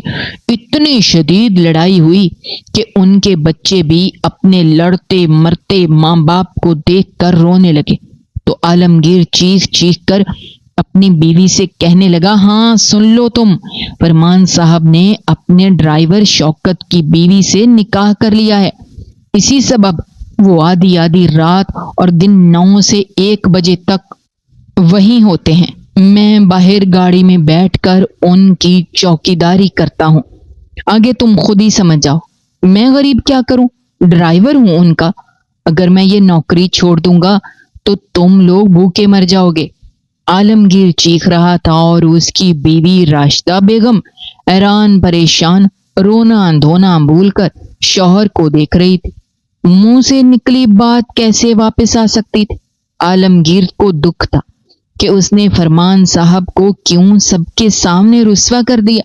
اتنی شدید لڑائی ہوئی کہ ان کے بچے بھی اپنے لڑتے مرتے ماں باپ کو دیکھ کر رونے لگے، تو عالمگیر چیخ چیخ کر اپنی بیوی سے کہنے لگا، ہاں سن لو تم، فرمان صاحب نے اپنے ڈرائیور شوکت کی بیوی سے نکاح کر لیا ہے۔ اسی سبب وہ آدھی آدھی رات اور دن 9 سے 1 بجے تک وہیں ہوتے ہیں۔ میں باہر گاڑی میں بیٹھ کر ان کی چوکیداری کرتا ہوں۔ آگے تم خود ہی سمجھ جاؤ، میں غریب کیا کروں، ڈرائیور ہوں ان کا۔ اگر میں یہ نوکری چھوڑ دوں گا تو تم لوگ بھوکے مر جاؤ گے۔ عالمگیر چیخ رہا تھا اور اس کی بیوی راشدہ بیگم حیران پریشان رونا دھونا بھول کر شوہر کو دیکھ رہی تھی۔ منہ سے نکلی بات کیسے واپس آ سکتی تھی؟ عالمگیر کو دکھ تھا کہ اس نے فرمان صاحب کو کیوں سب کے سامنے رسوا کر دیا،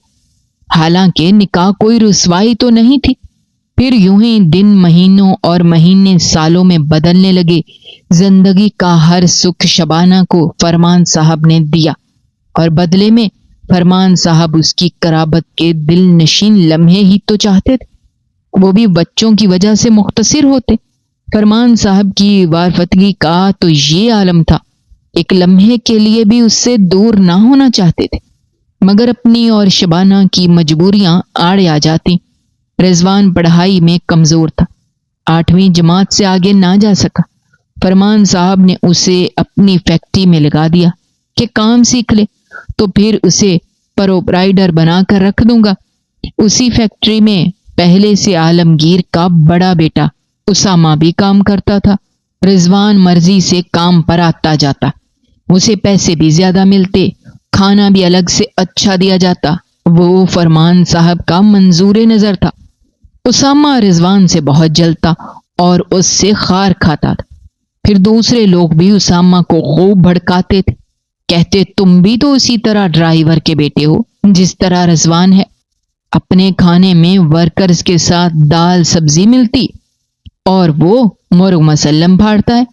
حالانکہ نکاح کوئی رسوائی تو نہیں تھی۔ پھر یوں ہی دن مہینوں اور مہینے سالوں میں بدلنے لگے۔ زندگی کا ہر سکھ شبانہ کو فرمان صاحب نے دیا، اور بدلے میں فرمان صاحب اس کی قرابت کے دل نشین لمحے ہی تو چاہتے تھے، وہ بھی بچوں کی وجہ سے مختصر ہوتے۔ فرمان صاحب کی وارفتگی کا تو یہ عالم تھا، ایک لمحے کے لیے بھی اس سے دور نہ ہونا چاہتے تھے، مگر اپنی اور شبانہ کی مجبوریاں آڑے آ جاتی۔ رضوان پڑھائی میں کمزور تھا، 8ویں جماعت سے آگے نہ جا سکا۔ فرمان صاحب نے اسے اپنی فیکٹری میں لگا دیا کہ کام سیکھ لے، تو پھر اسے پروپرائٹر بنا کر رکھ دوں گا۔ اسی فیکٹری میں پہلے سے عالمگیر کا بڑا بیٹا اسامہ بھی کام کرتا تھا۔ رضوان مرضی سے کام پر آتا جاتا، اسے پیسے بھی زیادہ ملتے، کھانا بھی الگ سے اچھا دیا جاتا۔ وہ فرمان صاحب کا منظور نظر تھا۔ اسامہ رضوان سے بہت جلتا اور اس سے خار کھاتا تھا۔ پھر دوسرے لوگ بھی اسامہ کو خوب بھڑکاتے تھے، کہتے تم بھی تو اسی طرح ڈرائیور کے بیٹے ہو جس طرح رضوان ہے۔ اپنے کھانے میں ورکرز کے ساتھ دال سبزی ملتی اور وہ مرغ مسلم پھاڑتا ہے۔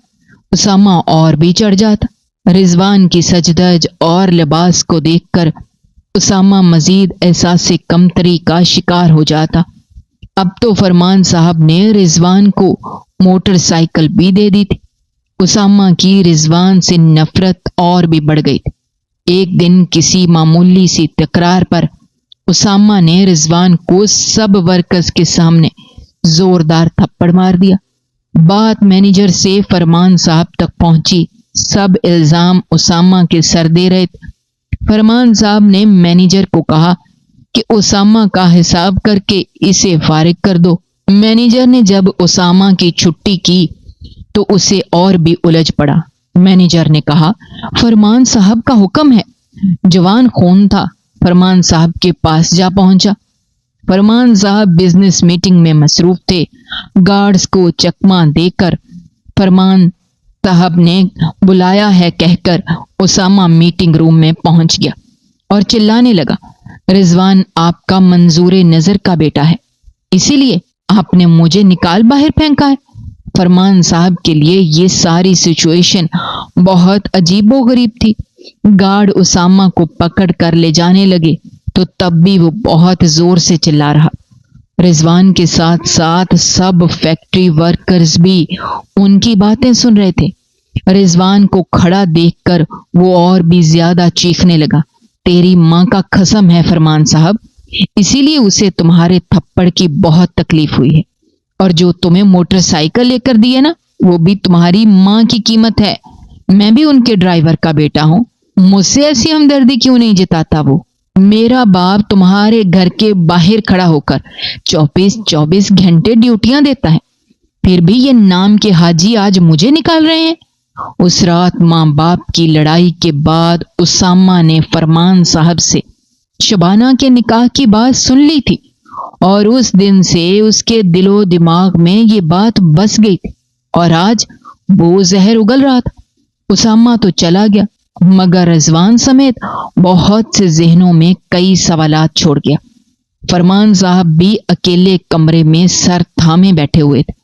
اسامہ اور بھی چڑھ جاتا۔ رضوان کی سجدج اور لباس کو دیکھ کر اسامہ مزید احساس کمتری کا شکار ہو جاتا۔ اب تو فرمان صاحب نے رضوان کو موٹر سائیکل بھی دے دی تھی۔ اسامہ کی رضوان سے نفرت اور بھی بڑھ گئی تھی۔ ایک دن کسی معمولی سی تکرار پر اسامہ نے رضوان کو سب ورکرز کے سامنے زوردار تھپڑ مار دیا۔ بات مینیجر سے فرمان صاحب تک پہنچی، سب الزام اسامہ کے سر دے رہے تھے۔ فرمان صاحب نے مینیجر کو کہا کہ اسامہ کا حساب کر کے اسے فارغ کر دو۔ مینیجر نے جب اسامہ کی چھٹی کی تو اسے اور بھی الجھ پڑا۔ مینیجر نے کہا فرمان صاحب کا حکم ہے۔ جوان خون تھا، فرمان صاحب کے پاس جا پہنچا۔ فرمان صاحب بزنس میٹنگ میں مصروف تھے۔ گارڈز کو چکمہ دے کر فرمان صاحب نے بلایا ہے کہہ کر اسامہ میٹنگ روم میں پہنچ گیا اور چلانے لگا، رضوان آپ کا منظور نظر کا بیٹا ہے، اسی لیے آپ نے مجھے نکال باہر پھینکا ہے۔ فرمان صاحب کے لیے یہ ساری سچویشن بہت عجیب و غریب تھی۔ گارڈ اسامہ کو پکڑ کر لے جانے لگے تو تب بھی وہ بہت زور سے چلا رہا۔ رضوان کے ساتھ ساتھ سب فیکٹری ورکرز بھی ان کی باتیں سن رہے تھے۔ رضوان کو کھڑا دیکھ کر وہ اور بھی زیادہ چیخنے لگا، تیری ماں کا قسم ہے فرمان صاحب، اسی لیے اسے تمہارے تھپڑ کی بہت تکلیف ہوئی ہے، اور جو تمہیں موٹر سائیکل لے کر دی ہے نا، وہ بھی تمہاری ماں کی قیمت ہے۔ میں بھی ان کے ڈرائیور کا بیٹا ہوں، مجھ سے ایسی ہمدردی کیوں نہیں جتاتا وہ؟ میرا باپ تمہارے گھر کے باہر کھڑا ہو کر 24 گھنٹے ڈیوٹیاں دیتا ہے، پھر بھی یہ نام کے حاجی آج مجھے نکال رہے ہیں۔ اس رات ماں باپ کی لڑائی کے بعد اسامہ نے فرمان صاحب سے شبانہ کے نکاح کی بات سن لی تھی، اور اس دن سے اس کے دل و دماغ میں یہ بات بس گئی تھی، اور آج وہ زہر اگل رہا تھا۔ اسامہ تو چلا گیا، مگر رضوان سمیت بہت سے ذہنوں میں کئی سوالات چھوڑ گیا۔ فرمان صاحب بھی اکیلے کمرے میں سر تھامے بیٹھے ہوئے تھے۔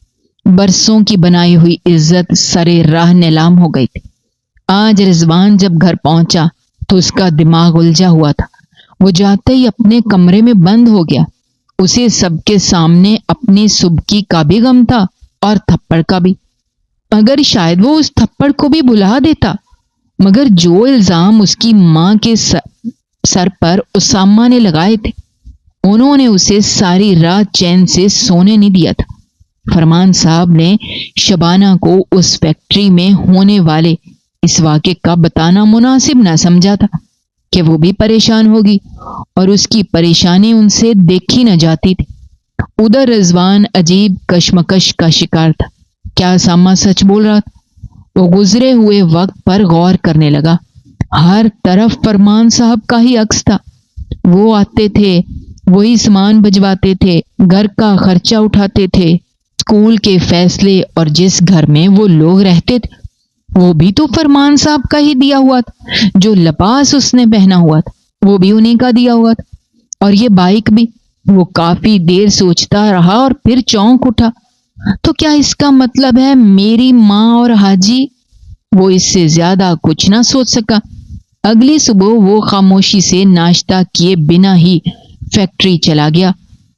برسوں کی بنائی ہوئی عزت سرے راہ نیلام ہو گئی تھی۔ آج رضوان جب گھر پہنچا تو اس کا دماغ الجھا ہوا تھا۔ وہ جاتے ہی اپنے کمرے میں بند ہو گیا۔ اسے سب کے سامنے اپنی سبکی کا بھی غم تھا اور تھپڑ کا بھی۔ اگر شاید وہ اس تھپڑ کو بھی بلا دیتا، مگر جو الزام اس کی ماں کے سر پر اسامہ نے لگائے تھے، انہوں نے اسے ساری رات چین سے سونے نہیں دیا تھا۔ فرمان صاحب نے شبانہ کو اس فیکٹری میں ہونے والے اس واقعے کا بتانا مناسب نہ سمجھا تھا کہ وہ بھی پریشان ہوگی، اور اس کی پریشانی ان سے دیکھی نہ جاتی تھی۔ ادھر رضوان عجیب کشمکش کا شکار تھا۔ کیا اسامہ سچ بول رہا تھا؟ وہ گزرے ہوئے وقت پر غور کرنے لگا۔ ہر طرف فرمان صاحب کا ہی عکس تھا۔ وہ آتے تھے، وہی سامان بھجواتے تھے، گھر کا خرچہ اٹھاتے تھے، اسکول کے فیصلے، اور جس گھر میں وہ لوگ رہتے تھے وہ بھی تو فرمان صاحب کا ہی دیا ہوا تھا۔ جو لباس اس نے پہنا ہوا تھا وہ بھی انہیں کا دیا ہوا تھا، اور یہ بائک بھی۔ وہ کافی دیر سوچتا رہا اور پھر چونک اٹھا، تو کیا اس کا مطلب ہے میری ماں اور حاجی؟ وہ اس سے زیادہ کچھ نہ سوچ سکا۔ اگلی صبح وہ خاموشی سے ناشتہ کیے بنا ہی فیکٹری چلا گیا،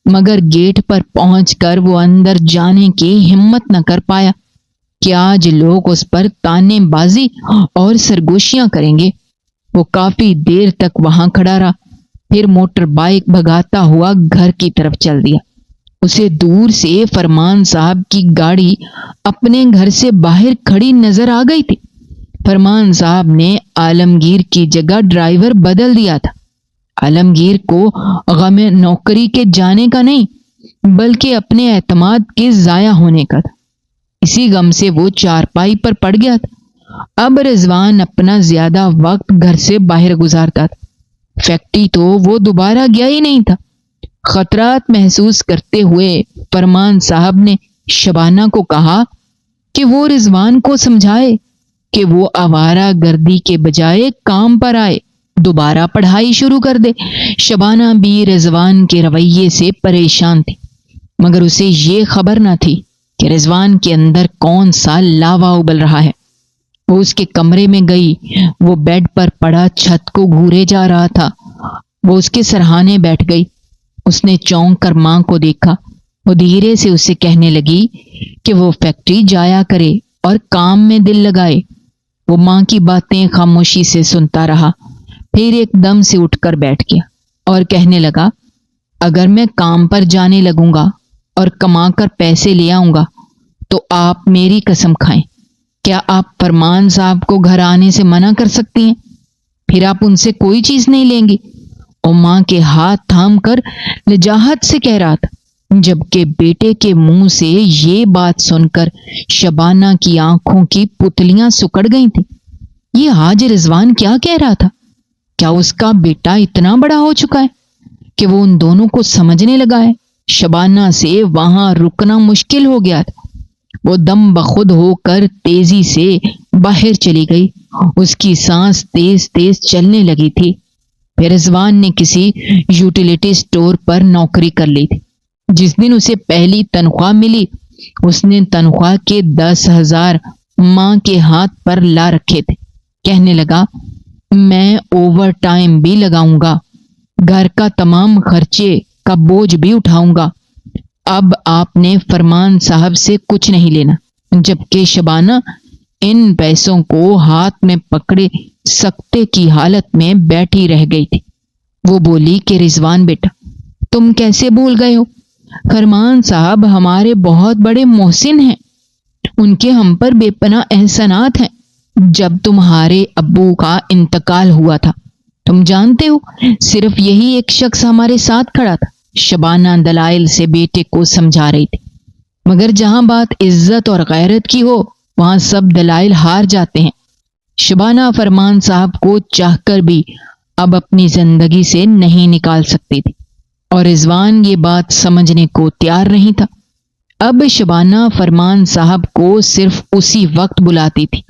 مگر گیٹ پر پہنچ کر وہ اندر جانے کی ہمت نہ کر پایا کہ آج لوگ اس پر تانے بازی اور سرگوشیاں کریں گے۔ وہ کافی دیر تک وہاں کھڑا رہا، پھر موٹر بائک بھگاتا ہوا گھر کی طرف چل دیا۔ اسے دور سے فرمان صاحب کی گاڑی اپنے گھر سے باہر کھڑی نظر آ گئی تھی۔ فرمان صاحب نے عالمگیر کی جگہ ڈرائیور بدل دیا تھا۔ عالمگیر کو غم نوکری کے جانے کا نہیں، بلکہ اپنے اعتماد کے ضائع ہونے کا تھا۔ اسی غم سے وہ چارپائی پر پڑ گیا تھا۔ اب رضوان اپنا زیادہ وقت گھر سے باہر گزارتا تھا۔ فیکٹری تو وہ دوبارہ گیا ہی نہیں تھا۔ خطرات محسوس کرتے ہوئے فرمان صاحب نے شبانہ کو کہا کہ وہ رضوان کو سمجھائے کہ وہ آوارہ گردی کے بجائے کام پر آئے، دوبارہ پڑھائی شروع کر دے۔ شبانہ بھی رضوان کے رویے سے پریشان تھی، مگر اسے یہ خبر نہ تھی کہ رضوان کے اندر کون سا لاوا ابل رہا ہے۔ وہ اس کے کمرے میں گئی۔ وہ بیڈ پر پڑا چھت کو گھورے جا رہا تھا۔ وہ اس کے سرہانے بیٹھ گئی۔ اس نے چونک کر ماں کو دیکھا۔ وہ دھیرے سے اسے کہنے لگی کہ وہ فیکٹری جایا کرے اور کام میں دل لگائے۔ وہ ماں کی باتیں خاموشی سے سنتا رہا، پھر ایک دم سے اٹھ کر بیٹھ گیا اور کہنے لگا، اگر میں کام پر جانے لگوں گا اور کما کر پیسے لے آؤں گا تو آپ میری قسم کھائیں، کیا آپ فرمان صاحب کو گھر آنے سے منع کر سکتی ہیں؟ پھر آپ ان سے کوئی چیز نہیں لیں گی۔ اور ماں کے ہاتھ تھام کر لجاہت سے کہہ رہا تھا، جبکہ بیٹے کے منہ سے یہ بات سن کر شبانہ کی آنکھوں کی پتلیاں سکڑ گئی تھیں۔ یہ آج رضوان کیا کہہ رہا تھا؟ کیا اس کا بیٹا اتنا بڑا ہو چکا ہے کہ وہ ان دونوں کو سمجھنے لگا ہے؟ شبانہ سے وہاں رکنا مشکل ہو گیا تھا۔ وہ دم بخود ہو کر تیزی سے باہر چلی گئی۔ اس کی سانس تیز تیز چلنے لگی تھی۔ پھر رضوان نے کسی یوٹیلیٹی سٹور پر نوکری کر لی تھی۔ جس دن اسے پہلی تنخواہ ملی، اس نے تنخواہ کے 10,000 ماں کے ہاتھ پر لا رکھے تھے۔ کہنے لگا، میں اوور ٹائم بھی لگاؤں گا، گھر کا تمام خرچے کا بوجھ بھی اٹھاؤں گا۔ اب آپ نے فرمان صاحب سے کچھ نہیں لینا۔ جبکہ شبانہ ان پیسوں کو ہاتھ میں پکڑے سکتے کی حالت میں بیٹھی رہ گئی تھی۔ وہ بولی کہ رضوان بیٹا، تم کیسے بھول گئے ہو؟ فرمان صاحب ہمارے بہت بڑے محسن ہیں، ان کے ہم پر بے پناہ احسانات ہیں۔ جب تمہارے ابو کا انتقال ہوا تھا، تم جانتے ہو، صرف یہی ایک شخص ہمارے ساتھ کھڑا تھا۔ شبانہ دلائل سے بیٹے کو سمجھا رہی تھی، مگر جہاں بات عزت اور غیرت کی ہو، وہاں سب دلائل ہار جاتے ہیں۔ شبانہ فرمان صاحب کو چاہ کر بھی اب اپنی زندگی سے نہیں نکال سکتی تھی، اور رضوان یہ بات سمجھنے کو تیار نہیں تھا۔ اب شبانہ فرمان صاحب کو صرف اسی وقت بلاتی تھی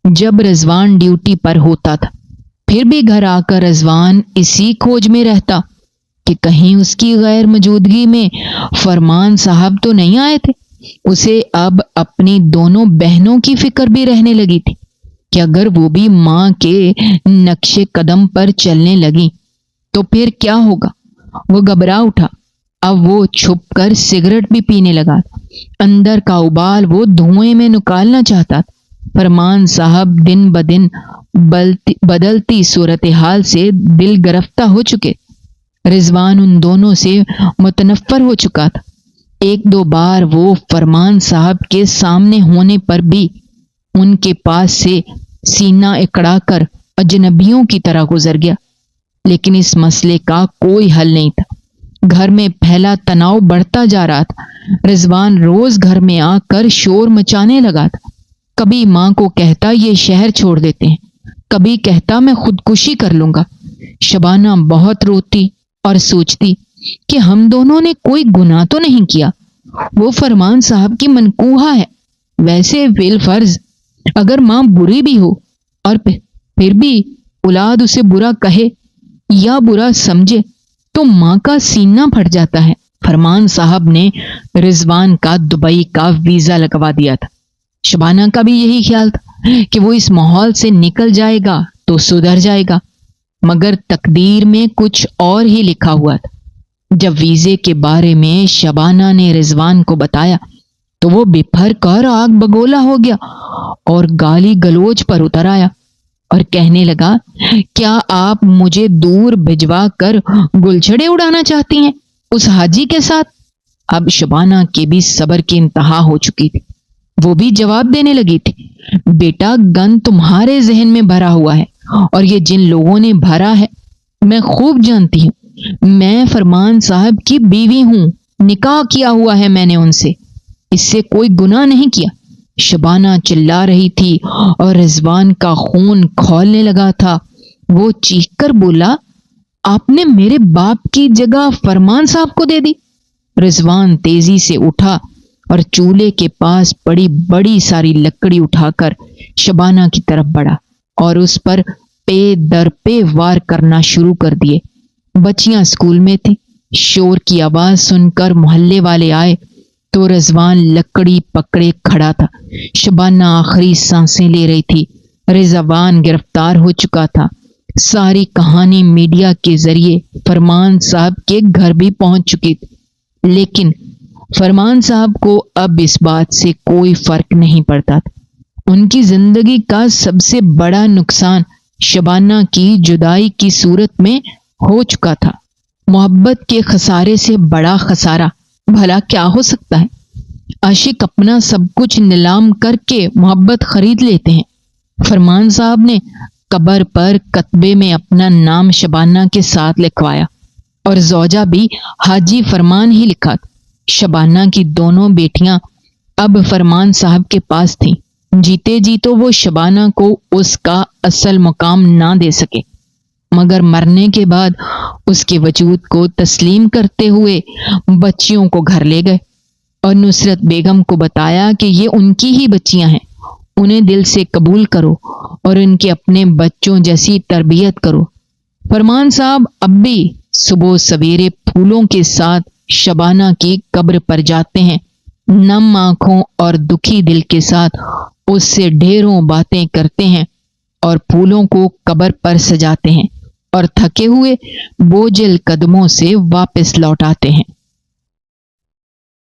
جب رضوان ڈیوٹی پر ہوتا تھا۔ پھر بھی گھر آ کر رضوان اسی کھوج میں رہتا کہ کہیں اس کی غیر موجودگی میں فرمان صاحب تو نہیں آئے تھے۔ اسے اب اپنی دونوں بہنوں کی فکر بھی رہنے لگی تھی کہ اگر وہ بھی ماں کے نقش قدم پر چلنے لگی تو پھر کیا ہوگا۔ وہ گھبرا اٹھا۔ اب وہ چھپ کر سگریٹ بھی پینے لگا۔ اندر کا ابال وہ دھوئیں میں نکالنا چاہتا تھا۔ فرمان صاحب دن بدن بدلتی صورتحال سے دل گرفتہ ہو چکے۔ رضوان ان دونوں سے متنفر ہو چکا تھا۔ ایک دو بار وہ فرمان صاحب کے سامنے ہونے پر بھی ان کے پاس سے سینہ اکڑا کر اجنبیوں کی طرح گزر گیا، لیکن اس مسئلے کا کوئی حل نہیں تھا۔ گھر میں پھیلا تناؤ بڑھتا جا رہا تھا۔ رضوان روز گھر میں آ کر شور مچانے لگا تھا۔ کبھی ماں کو کہتا یہ شہر چھوڑ دیتے ہیں، کبھی کہتا میں خودکشی کر لوں گا۔ شبانہ بہت روتی اور سوچتی کہ ہم دونوں نے کوئی گناہ تو نہیں کیا۔ وہ فرمان صاحب کی منکوہا ہے۔ ویسے بالفرض اگر ماں بری بھی ہو اور پھر بھی اولاد اسے برا کہے یا برا سمجھے تو ماں کا سینہ پھٹ جاتا ہے۔ فرمان صاحب نے رضوان کا دبئی کا ویزا لگوا دیا تھا۔ شبانہ کا بھی یہی خیال تھا کہ وہ اس ماحول سے نکل جائے گا تو سدھر جائے گا، مگر تقدیر میں کچھ اور ہی لکھا ہوا تھا۔ جب ویزے کے بارے میں شبانہ نے رضوان کو بتایا تو وہ بپھر کر آگ بگولا ہو گیا اور گالی گلوچ پر اتر آیا اور کہنے لگا، کیا آپ مجھے دور بھجوا کر گلچھڑے اڑانا چاہتی ہیں اس حاجی کے ساتھ؟ اب شبانہ کے بھی صبر کی انتہا ہو چکی تھی۔ وہ بھی جواب دینے لگی تھی، بیٹا گن تمہارے ذہن میں بھرا ہوا ہے، اور یہ جن لوگوں نے بھرا ہے میں خوب جانتی ہوں۔ میں فرمان صاحب کی بیوی ہوں، نکاح کیا ہوا ہے میں نے ان سے، اس سے کوئی گناہ نہیں کیا۔ شبانہ چلا رہی تھی اور رضوان کا خون کھولنے لگا تھا۔ وہ چیخ کر بولا، آپ نے میرے باپ کی جگہ فرمان صاحب کو دے دی۔ رضوان تیزی سے اٹھا اور چولہے کے پاس پڑی بڑی ساری لکڑی اٹھا کر شبانہ کی طرف بڑھا اور اس پر پے در پے وار کرنا شروع کر دیے۔ بچیاں اسکول میں تھیں۔ شور کی آواز سن کر محلے والے آئے تو رضوان لکڑی پکڑے کھڑا تھا۔ شبانہ آخری سانسیں لے رہی تھی۔ رضوان گرفتار ہو چکا تھا۔ ساری کہانی میڈیا کے ذریعے فرمان صاحب کے گھر بھی پہنچ چکی تھی، لیکن فرمان صاحب کو اب اس بات سے کوئی فرق نہیں پڑتا تھا۔ ان کی زندگی کا سب سے بڑا نقصان شبانہ کی جدائی کی صورت میں ہو چکا تھا۔ محبت کے خسارے سے بڑا خسارہ بھلا کیا ہو سکتا ہے؟ عاشق اپنا سب کچھ نیلام کر کے محبت خرید لیتے ہیں۔ فرمان صاحب نے قبر پر کتبے میں اپنا نام شبانہ کے ساتھ لکھوایا اور زوجہ بھی حاجی فرمان ہی لکھا تھا۔ شبانہ کی دونوں بیٹیاں اب فرمان صاحب کے پاس تھیں۔ جیتے جی تو وہ شبانہ کو اس کا اصل مقام نہ دے سکے، مگر مرنے کے بعد اس کے وجود کو تسلیم کرتے ہوئے بچیوں کو گھر لے گئے اور نصرت بیگم کو بتایا کہ یہ ان کی ہی بچیاں ہیں، انہیں دل سے قبول کرو اور ان کے اپنے بچوں جیسی تربیت کرو۔ فرمان صاحب اب بھی صبح سویرے پھولوں کے ساتھ شبانہ کی قبر پر جاتے ہیں، نم آنکھوں اور دکھی دل کے ساتھ اس سے ڈھیروں باتیں کرتے ہیں اور پھولوں کو قبر پر سجاتے ہیں اور تھکے ہوئے بوجھل قدموں سے واپس لوٹ آتے ہیں۔